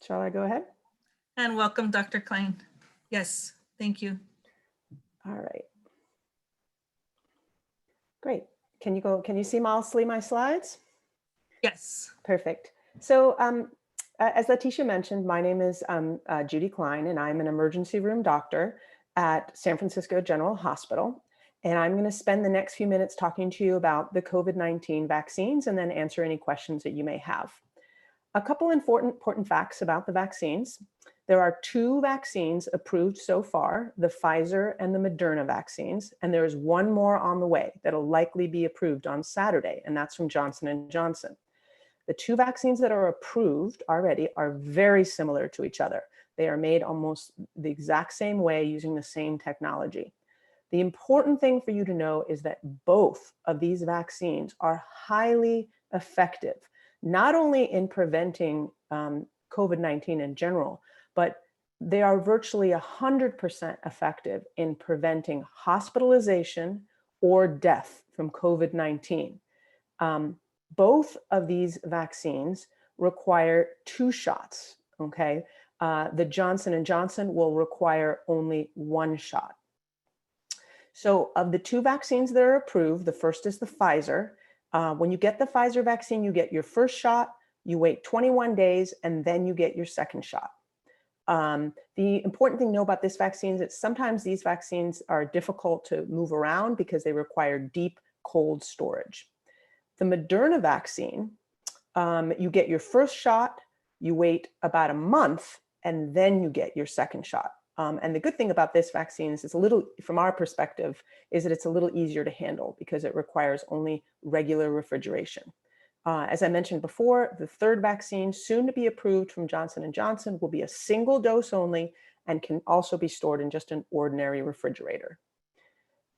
Shall I go ahead? And welcome, Dr. Klein. Yes, thank you. All right. Great. Can you see my slides? Yes. Perfect. So as Letitia mentioned, my name is Judith Klein, and I'm an emergency room doctor at San Francisco General Hospital. And I'm going to spend the next few minutes talking to you about the COVID-19 vaccines and then answer any questions that you may have. A couple important facts about the vaccines. There are 2 vaccines approved so far, the Pfizer and the Moderna vaccines, and there is one more on the way that'll likely be approved on Saturday, and that's from Johnson & Johnson. The 2 vaccines that are approved already are very similar to each other. They are made almost the exact same way using the same technology. The important thing for you to know is that both of these vaccines are highly effective, not only in preventing COVID-19 in general, but they are virtually 100% effective in preventing hospitalization or death from COVID-19. Both of these vaccines require 2 shots, okay? The Johnson & Johnson will require only 1 shot. So of the 2 vaccines that are approved, the first is the Pfizer. When you get the Pfizer vaccine, you get your first shot, you wait 21 days, and then you get your second shot. The important thing to know about this vaccine is that sometimes these vaccines are difficult to move around because they require deep cold storage. The Moderna vaccine, you get your first shot, you wait about a month, and then you get your second shot. And the good thing about this vaccine is it's a little, from our perspective, is that it's a little easier to handle because it requires only regular refrigeration. As I mentioned before, the third vaccine, soon to be approved from Johnson & Johnson, will be a single dose only and can also be stored in just an ordinary refrigerator.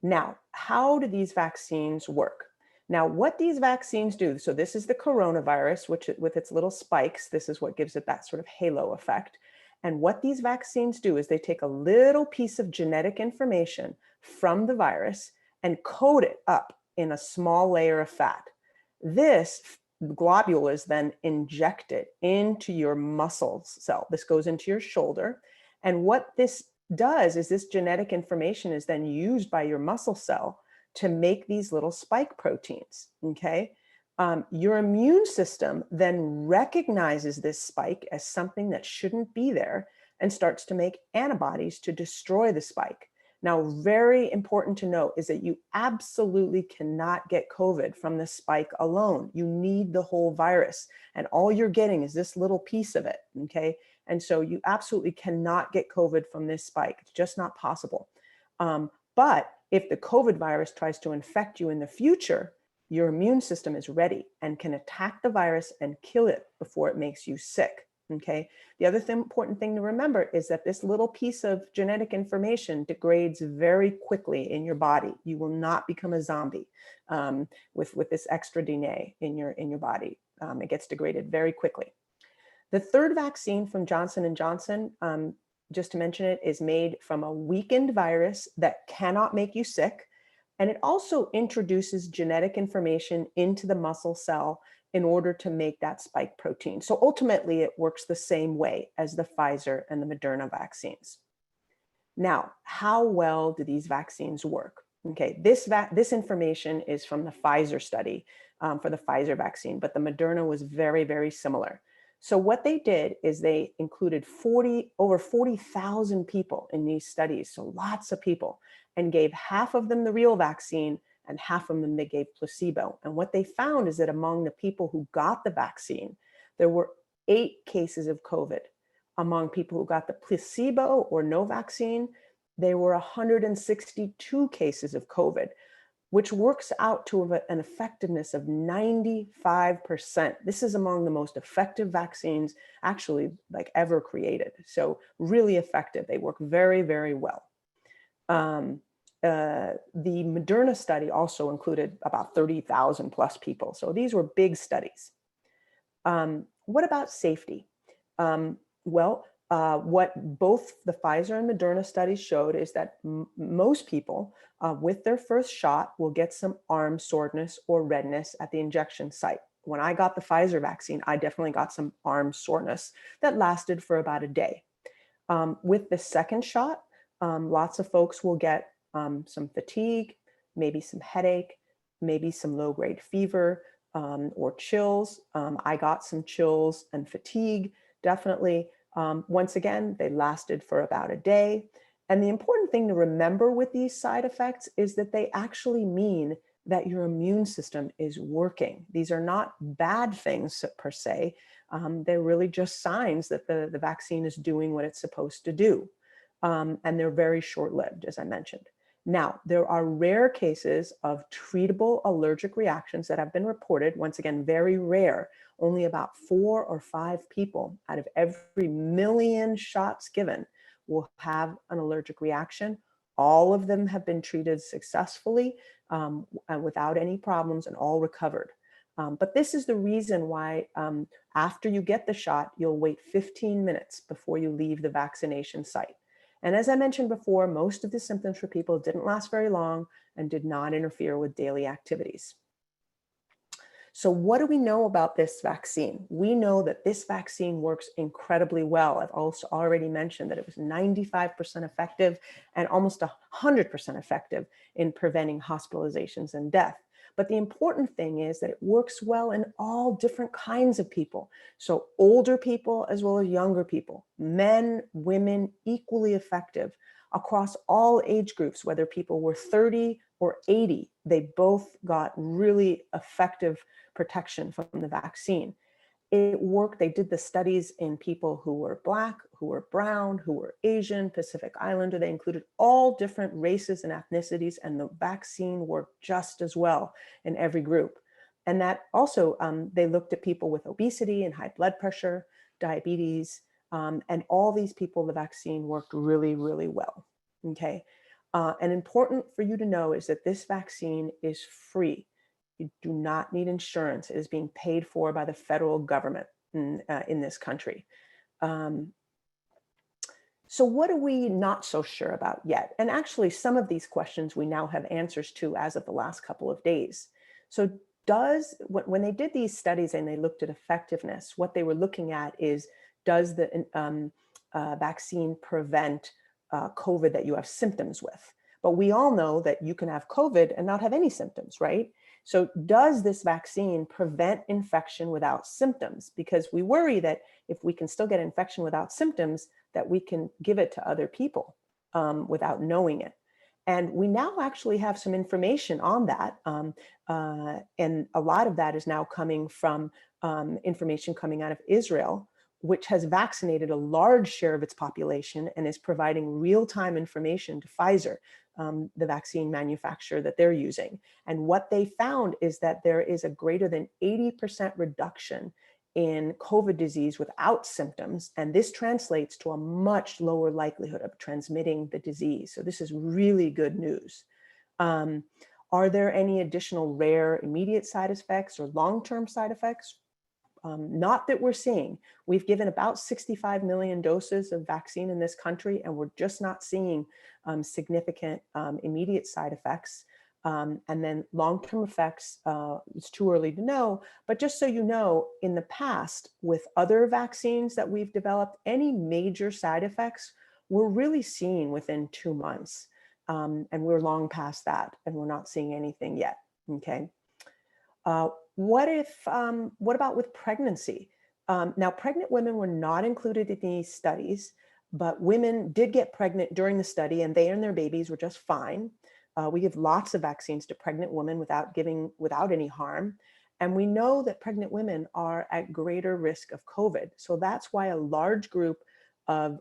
Now, how do these vaccines work? Now, what these vaccines do, so this is the coronavirus, which with its little spikes, this is what gives it that sort of halo effect. And what these vaccines do is they take a little piece of genetic information from the virus and coat it up in a small layer of fat. This globule is then injected into your muscle cell. This goes into your shoulder. And what this does is this genetic information is then used by your muscle cell to make these little spike proteins, okay? Your immune system then recognizes this spike as something that shouldn't be there and starts to make antibodies to destroy the spike. Now, very important to note is that you absolutely cannot get COVID from the spike alone. You need the whole virus, and all you're getting is this little piece of it, okay? And so you absolutely cannot get COVID from this spike. It's just not possible. But if the COVID virus tries to infect you in the future, your immune system is ready and can attack the virus and kill it before it makes you sick, okay? The other important thing to remember is that this little piece of genetic information degrades very quickly in your body. You will not become a zombie with this extra DNA in your body. It gets degraded very quickly. The third vaccine from Johnson & Johnson, just to mention it, is made from a weakened virus that cannot make you sick. And it also introduces genetic information into the muscle cell in order to make that spike protein. So ultimately, it works the same way as the Pfizer and the Moderna vaccines. Now, how well do these vaccines work? Okay, this information is from the Pfizer study for the Pfizer vaccine, but the Moderna was very, very similar. So what they did is they included over 40,000 people in these studies, so lots of people, and gave half of them the real vaccine and half of them they gave placebo. And what they found is that among the people who got the vaccine, there were 8 cases of COVID. Among people who got the placebo or no vaccine, there were 162 cases of COVID, which works out to an effectiveness of 95%. This is among the most effective vaccines actually like ever created. So really effective. They work very, very well. The Moderna study also included about 30,000 plus people. So these were big studies. What about safety? What both the Pfizer and Moderna studies showed is that most people with their first shot will get some arm soreness or redness at the injection site. when I got the Pfizer vaccine, I definitely got some arm soreness that lasted for about a day. With the second shot, lots of folks will get some fatigue, maybe some headache, maybe some low-grade fever or chills. I got some chills and fatigue, definitely. Once again, they lasted for about a day. And the important thing to remember with these side effects is that they actually mean that your immune system is working. These are not bad things per se. They're really just signs that the vaccine is doing what it's supposed to do. And they're very short-lived, as I mentioned. Now, there are rare cases of treatable allergic reactions that have been reported, once again, very rare. Only about 4 or 5 people out of every million shots given will have an allergic reaction. All of them have been treated successfully and without any problems and all recovered. But this is the reason why after you get the shot, you'll wait 15 minutes before you leave the vaccination site. And as I mentioned before, most of the symptoms for people didn't last very long and did not interfere with daily activities. So what do we know about this vaccine? We know that this vaccine works incredibly well. I've also already mentioned that it was 95% effective and almost 100% effective in preventing hospitalizations and death. But the important thing is that it works well in all different kinds of people. So older people as well as younger people, men, women, equally effective across all age groups, whether people were 30 or 80, they both got really effective protection from the vaccine. It worked. They did the studies in people who were Black, who were brown, who were Asian, Pacific Islander. They included all different races and ethnicities, and the vaccine worked just as well in every group. And that also, they looked at people with obesity and high blood pressure, diabetes, and all these people, the vaccine worked really, really well, okay? And important for you to know is that this vaccine is free. You do not need insurance. It is being paid for by the federal government in this country. So what are we not so sure about yet? And actually, some of these questions we now have answers to as of the last couple of days. So when they did these studies and they looked at effectiveness, what they were looking at is, does the vaccine prevent COVID that you have symptoms with? But we all know that you can have COVID and not have any symptoms, right? So does this vaccine prevent infection without symptoms? Because we worry that if we can still get infection without symptoms, that we can give it to other people without knowing it. And we now actually have some information on that. And a lot of that is now coming from information coming out of Israel, which has vaccinated a large share of its population and is providing real-time information to Pfizer, the vaccine manufacturer that they're using. And what they found is that there is a greater than 80% reduction in COVID disease without symptoms. And this translates to a much lower likelihood of transmitting the disease. So this is really good news. Are there any additional rare immediate side effects or long-term side effects? Not that we're seeing. We've given about 65 million doses of vaccine in this country, and we're just not seeing significant immediate side effects. And then long-term effects, it's too early to know, but just so you know, in the past, with other vaccines that we've developed, any major side effects were really seen within 2 months. And we're long past that, and we're not seeing anything yet, okay? What about with pregnancy? Now, pregnant women were not included in these studies, but women did get pregnant during the study, and they and their babies were just fine. We give lots of vaccines to pregnant women without any harm. And we know that pregnant women are at greater risk of COVID. So that's why a large group of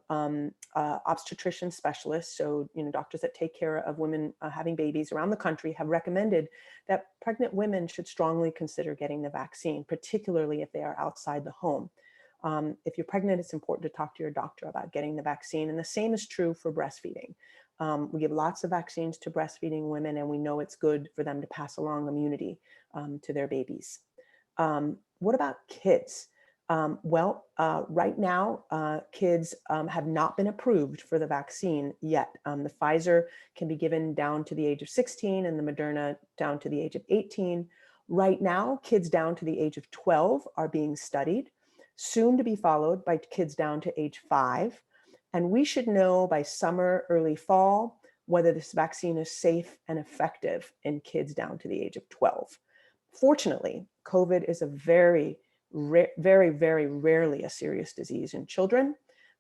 obstetrician specialists, so doctors that take care of women having babies around the country, have recommended that pregnant women should strongly consider getting the vaccine, particularly if they are outside the home. If you're pregnant, it's important to talk to your doctor about getting the vaccine. And the same is true for breastfeeding. We give lots of vaccines to breastfeeding women, and we know it's good for them to pass along immunity to their babies. What about kids? Right now, kids have not been approved for the vaccine yet. The Pfizer can be given down to the age of 16 and the Moderna down to the age of 18. Right now, kids down to the age of 12 are being studied, soon to be followed by kids down to age 5. And we should know by summer, early fall, whether this vaccine is safe and effective in kids down to the age of 12. Fortunately, COVID is a very, very rarely a serious disease in children.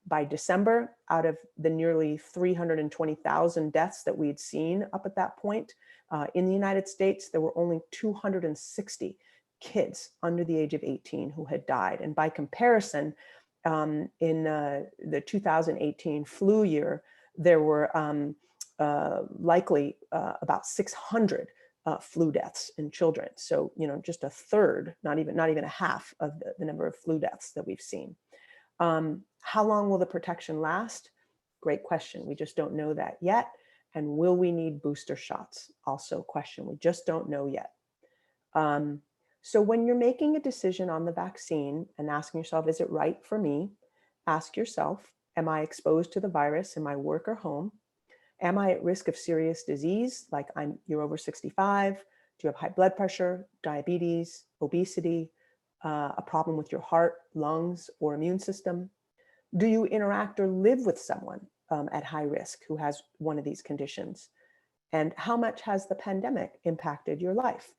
By December, out of the nearly 320,000 deaths that we'd seen up at that point in the United States, there were only 260 kids under the age of 18 who had died. And by comparison, in the 2018 flu year, there were likely about 600 flu deaths in children. So, just a third, not even a half of the number of flu deaths that we've seen. How long will the protection last? Great question. We just don't know that yet. And will we need booster shots? Also a question we just don't know yet. So when you're making a decision on the vaccine and asking yourself, is it right for me? Ask yourself, am I exposed to the virus in my work or home? Am I at risk of serious disease, like you're over 65? Do you have high blood pressure, diabetes, obesity, a problem with your heart, lungs, or immune system? Do you interact or live with someone at high risk who has one of these conditions? And how much has the pandemic impacted your life?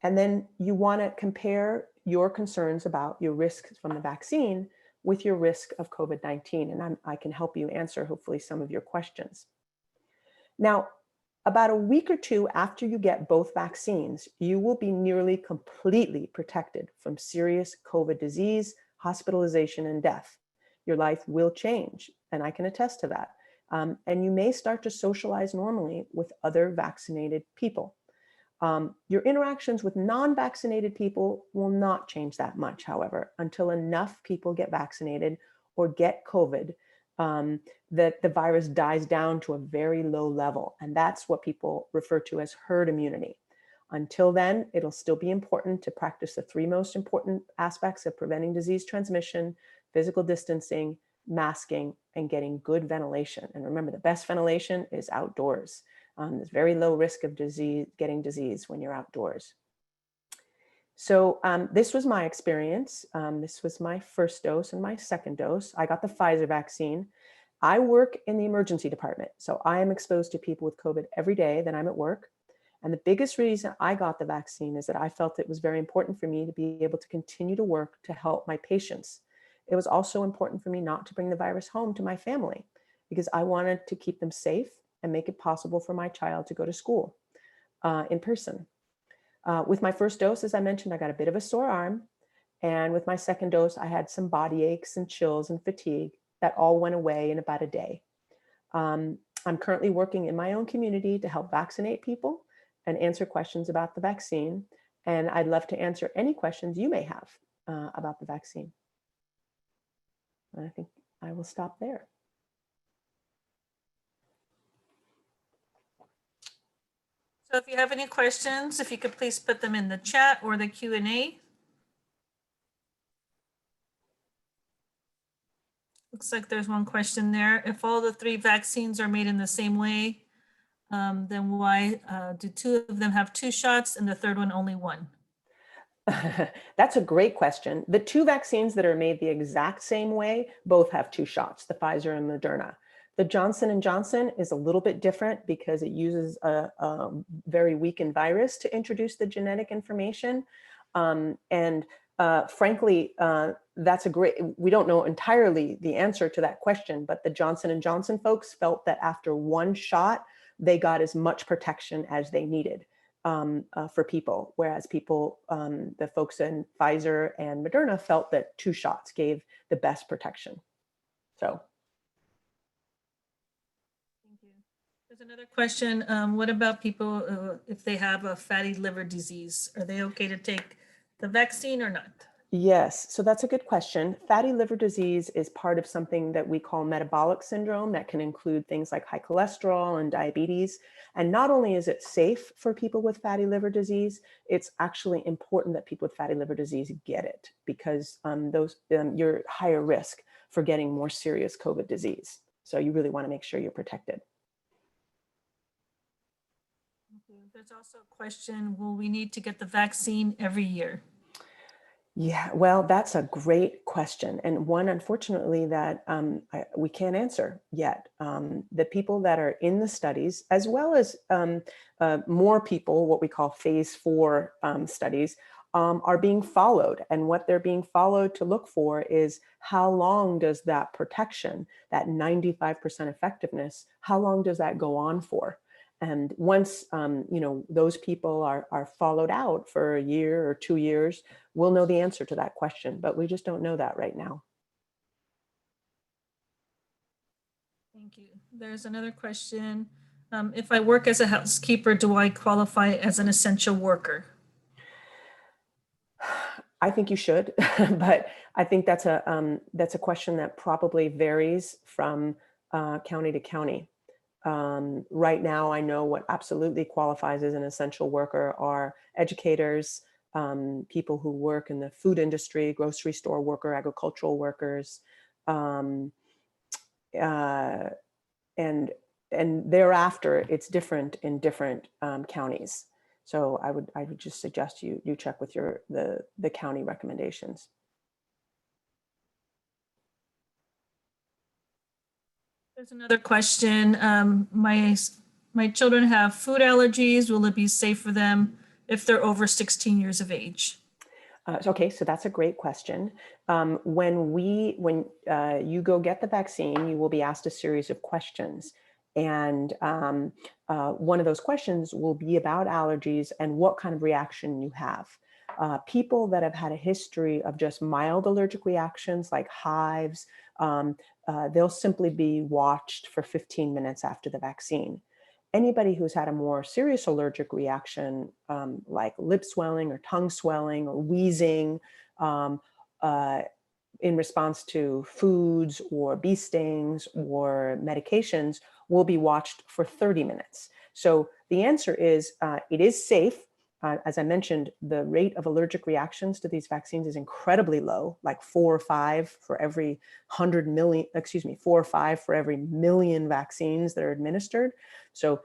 And then you want to compare your concerns about your risks from the vaccine with your risk of COVID-19. And I can help you answer, hopefully, some of your questions. Now, about a week or two after you get both vaccines, you will be nearly completely protected from serious COVID disease, hospitalization, and death. Your life will change, and I can attest to that. And you may start to socialize normally with other vaccinated people. Your interactions with non-vaccinated people will not change that much, however, until enough people get vaccinated or get COVID that the virus dies down to a very low level. And that's what people refer to as herd immunity. Until then, it'll still be important to practice the three most important aspects of preventing disease transmission: physical distancing, masking, and getting good ventilation. And remember, the best ventilation is outdoors. There's very low risk of getting disease when you're outdoors. So this was my experience. This was my first dose and my second dose. I got the Pfizer vaccine. I work in the emergency department, so I am exposed to people with COVID every day that I'm at work. And the biggest reason I got the vaccine is that I felt it was very important for me to be able to continue to work to help my patients. It was also important for me not to bring the virus home to my family because I wanted to keep them safe and make it possible for my child to go to school in person. With my first dose, as I mentioned, I got a bit of a sore arm. And with my second dose, I had some body aches and chills and fatigue that all went away in about a day. I'm currently working in my own community to help vaccinate people and answer questions about the vaccine. And I'd love to answer any questions you may have about the vaccine. And I think I will stop there. So if you have any questions, if you could please put them in the chat or the Q&A. Looks like there's one question there. If all the three vaccines are made in the same way, then why do two of them have 2 shots and the third one only 1? That's a great question. The 2 vaccines that are made the exact same way both have 2 shots, the Pfizer and Moderna. The Johnson & Johnson is a little bit different because it uses a very weakened virus to introduce the genetic information. Frankly, that's we don't know entirely the answer to that question, but the Johnson & Johnson folks felt that after 1 shot, they got as much protection as they needed for people, whereas the folks in Pfizer and Moderna felt that 2 shots gave the best protection. So. Thank you. There's another question. What about people if they have a fatty liver disease? Are they okay to take the vaccine or not? Yes, so that's a good question. Fatty liver disease is part of something that we call metabolic syndrome that can include things like high cholesterol and diabetes. And not only is it safe for people with fatty liver disease, it's actually important that people with fatty liver disease get it because you're higher risk for getting more serious COVID disease. So you really want to make sure you're protected. There's also a question, will we need to get the vaccine every year? Yeah, well, that's a great question, and one, unfortunately, that we can't answer yet. The people that are in the studies, as well as more people, what we call phase 4 studies, are being followed. And what they're being followed to look for is how long does that protection, that 95% effectiveness, how long does that go on for? And once those people are followed out for a year or 2 years, we'll know the answer to that question, but we just don't know that right now. Thank you. There's another question. If I work as a housekeeper, do I qualify as an essential worker? I think you should, but I think that's a question that probably varies from county to county. Right now, I know what absolutely qualifies as an essential worker are educators, people who work in the food industry, grocery store worker, agricultural workers, um, uh, and thereafter it's different in different counties. So I would just suggest you check with the county recommendations. There's another question. My children have food allergies. Will it be safe for them if they're over 16 years of age? Okay, so that's a great question. When you go get the vaccine, you will be asked a series of questions. And one of those questions will be about allergies and what kind of reaction you have. People that have had a history of just mild allergic reactions like hives, they'll simply be watched for 15 minutes after the vaccine. Anybody who's had a more serious allergic reaction, like lip swelling or tongue swelling or wheezing um, in response to foods or bee stings or medications, will be watched for 30 minutes. So the answer is it is safe. As I mentioned, the rate of allergic reactions to these vaccines is incredibly low, like 4 or 5 for every 100 million, 4 or 5 for every million vaccines that are administered. So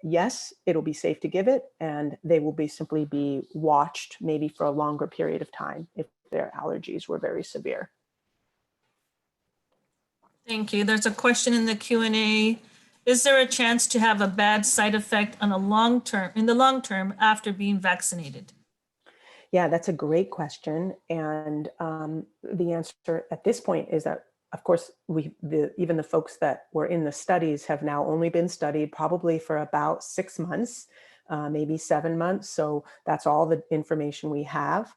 yes, it'll be safe to give it, and they will simply be watched maybe for a longer period of time if their allergies were very severe. Thank you. There's a question in the Q&A. Is there a chance to have a bad side effect in the long term after being vaccinated? Yeah, that's a great question. And the answer at this point is that, of course, even the folks that were in the studies have now only been studied probably for about 6 months, maybe 7 months. So that's all the information we have.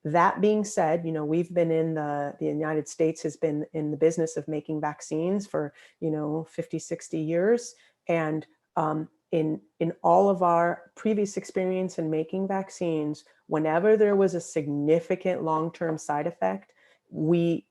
That being said, we've been the United States has been in the business of making vaccines for, 50, 60 years. And in all of our previous experience in making vaccines, whenever there was a significant long-term side effect, we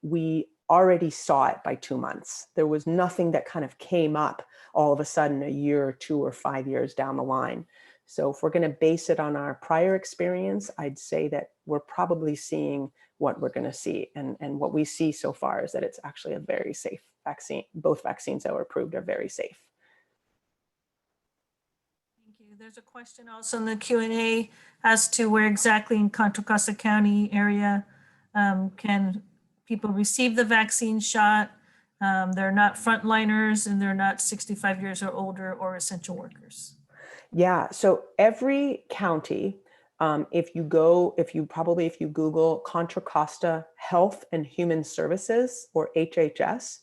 already saw it by 2 months. There was nothing that kind of came up all of a sudden a year or 2 or 5 years down the line. So if we're going to base it on our prior experience, I'd say that we're probably seeing what we're going to see. And what we see so far is that it's actually a very safe vaccine. Both vaccines that were approved are very safe. Thank you. There's a question also in the Q&A as to where exactly in Contra Costa County area can people receive the vaccine shot. They're not frontliners and they're not 65 years or older or essential workers. Yeah, so every county, if you Google Contra Costa Health and Human Services, or HHS,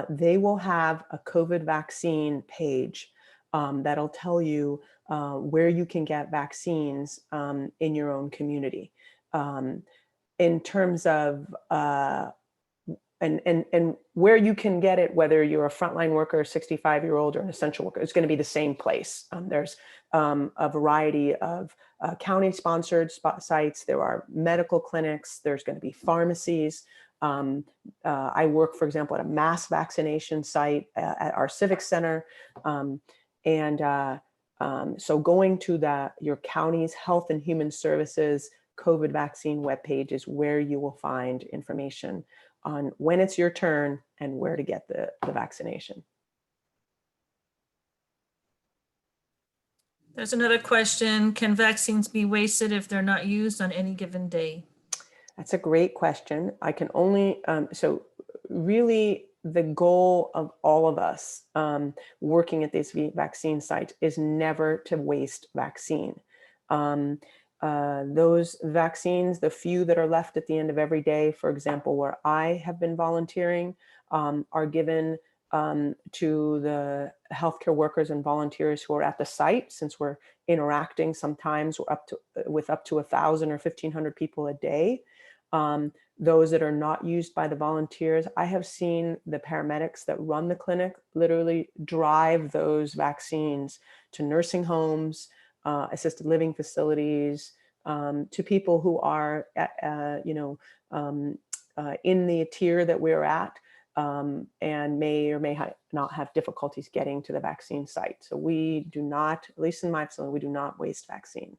they will have a COVID vaccine page that'll tell you where you can get vaccines in your own community. In terms of and where you can get it, whether you're a frontline worker, 65-year-old, or an essential worker, it's going to be the same place. There's a variety of county-sponsored sites. There are medical clinics. There's going to be pharmacies. I work, for example, at a mass vaccination site at our civic center. So going to your county's Health and Human Services COVID vaccine webpage is where you will find information on when it's your turn and where to get the vaccination. There's another question. Can vaccines be wasted if they're not used on any given day? That's a great question. I can only, so really the goal of all of us working at these vaccine sites is never to waste vaccine. Those vaccines, the few that are left at the end of every day, for example, where I have been volunteering, are given to the healthcare workers and volunteers who are at the site, since we're interacting sometimes with up to 1,000 or 1,500 people a day. Those that are not used by the volunteers, I have seen the paramedics that run the clinic literally drive those vaccines to nursing homes, assisted living facilities, to people who are, in the tier that we're at, and may or may not have difficulties getting to the vaccine site. So we do not, at least in my facility, we do not waste vaccine.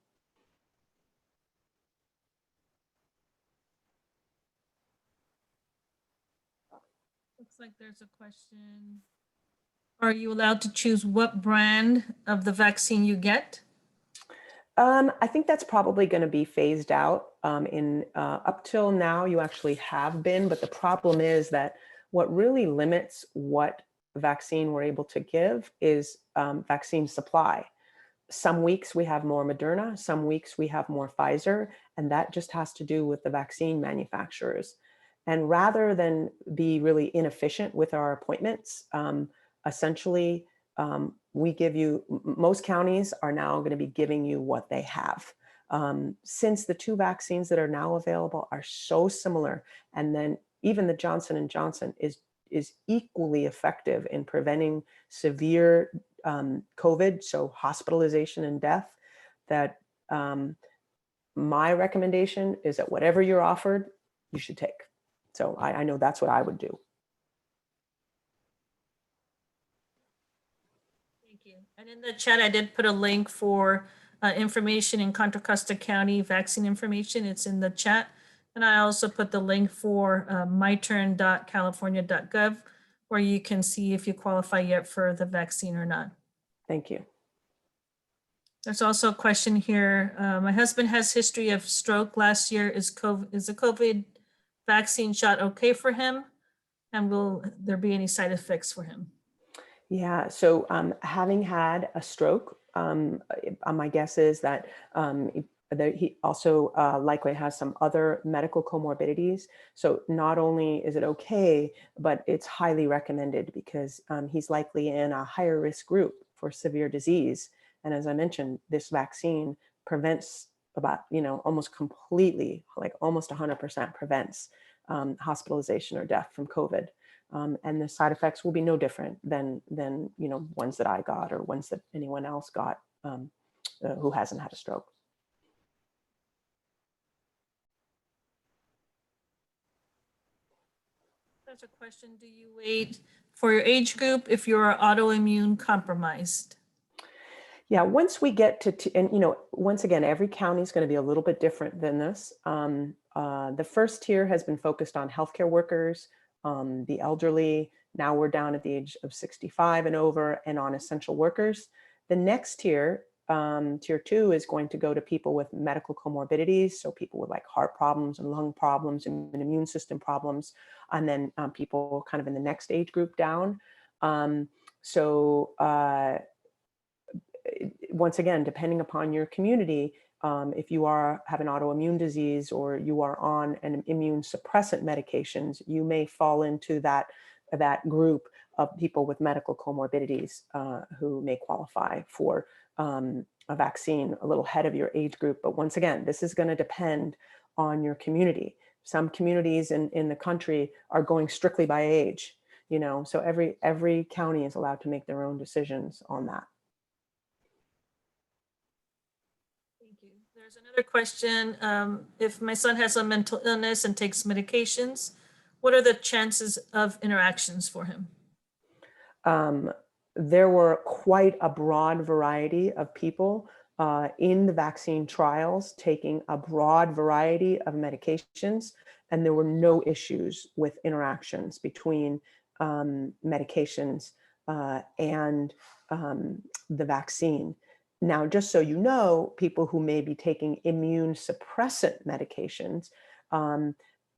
Looks like there's a question. Are you allowed to choose what brand of the vaccine you get? I think that's probably going to be phased out. Up till now, you actually have been, but the problem is that what really limits what vaccine we're able to give is vaccine supply. Some weeks we have more Moderna, some weeks we have more Pfizer, and that just has to do with the vaccine manufacturers. And rather than be really inefficient with our appointments, essentially, we give you, most counties are now going to be giving you what they have. Since the two vaccines that are now available are so similar, and then even the Johnson & Johnson is equally effective in preventing severe COVID, so hospitalization and death, that my recommendation is that whatever you're offered, you should take. So I know that's what I would do. Thank you. And in the chat, I did put a link for information in Contra Costa County vaccine information. It's in the chat. And I also put the link for myturn.california.gov, where you can see if you qualify yet for the vaccine or not. Thank you. There's also a question here. My husband has history of stroke last year. Is the COVID vaccine shot okay for him? And will there be any side effects for him? Yeah, so having had a stroke, my guess is that he also likely has some other medical comorbidities. So not only is it okay, but it's highly recommended because he's likely in a higher risk group for severe disease. And as I mentioned, this vaccine prevents about, almost completely, like almost 100% prevents hospitalization or death from COVID. And the side effects will be no different than ones that I got or ones that anyone else got who hasn't had a stroke. There's a question. Do you wait for your age group if you're autoimmune compromised? Yeah, once we get to, and once again, every county is going to be a little bit different than this. The first tier has been focused on healthcare workers, the elderly. Now we're down at the age of 65 and over, and on essential workers. The next tier, tier 2, is going to go to people with medical comorbidities. So people with like heart problems and lung problems and immune system problems. And then people kind of in the next age group down. Once again, depending upon your community, if you have an autoimmune disease or you are on an immune suppressant medications, you may fall into that group of people with medical comorbidities who may qualify for a vaccine a little ahead of your age group. But once again, this is going to depend on your community. Some communities in the country are going strictly by age, so every county is allowed to make their own decisions on that. There's another question. If my son has a mental illness and takes medications, what are the chances of interactions for him? There were quite a broad variety of people in the vaccine trials taking a broad variety of medications, and there were no issues with interactions between medications and the vaccine. Now, just so you know, people who may be taking immune suppressant medications,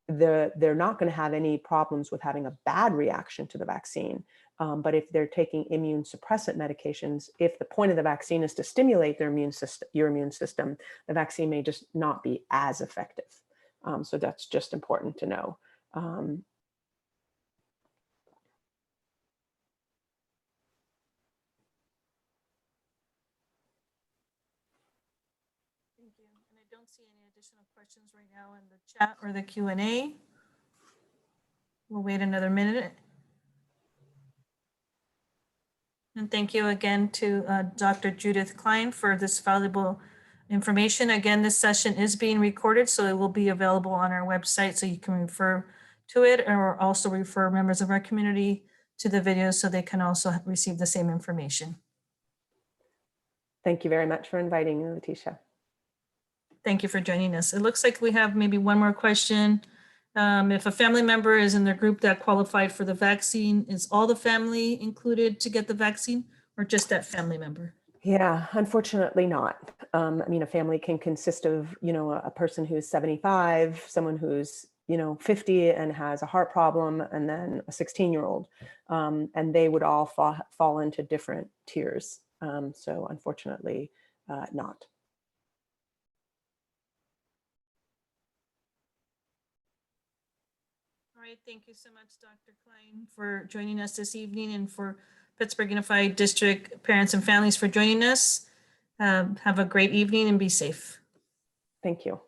they're not going to have any problems with having a bad reaction to the vaccine. But if they're taking immune suppressant medications, if the point of the vaccine is to stimulate their your immune system, the vaccine may just not be as effective. So that's just important to know. Thank you. And I don't see any additional questions right now in the chat or the Q&A. We'll wait another minute. And thank you again to Dr. Judith Klein for this valuable information. Again, this session is being recorded, so it will be available on our website, so you can refer to it, or also refer members of our community to the video so they can also receive the same information. Thank you very much for inviting me, Letitia. Thank you for joining us. It looks like we have maybe one more question. If a family member is in their group that qualified for the vaccine, is all the family included to get the vaccine, or just that family member? Yeah, unfortunately not. I mean, a family can consist of, a person who's 75, someone who's, 50 and has a heart problem, and then a 16-year-old. And they would all fall into different tiers. So unfortunately, not. All right, thank you so much, Dr. Klein, for joining us this evening, and for Pittsburgh Unified District parents and families for joining us. Have a great evening and be safe. Thank you.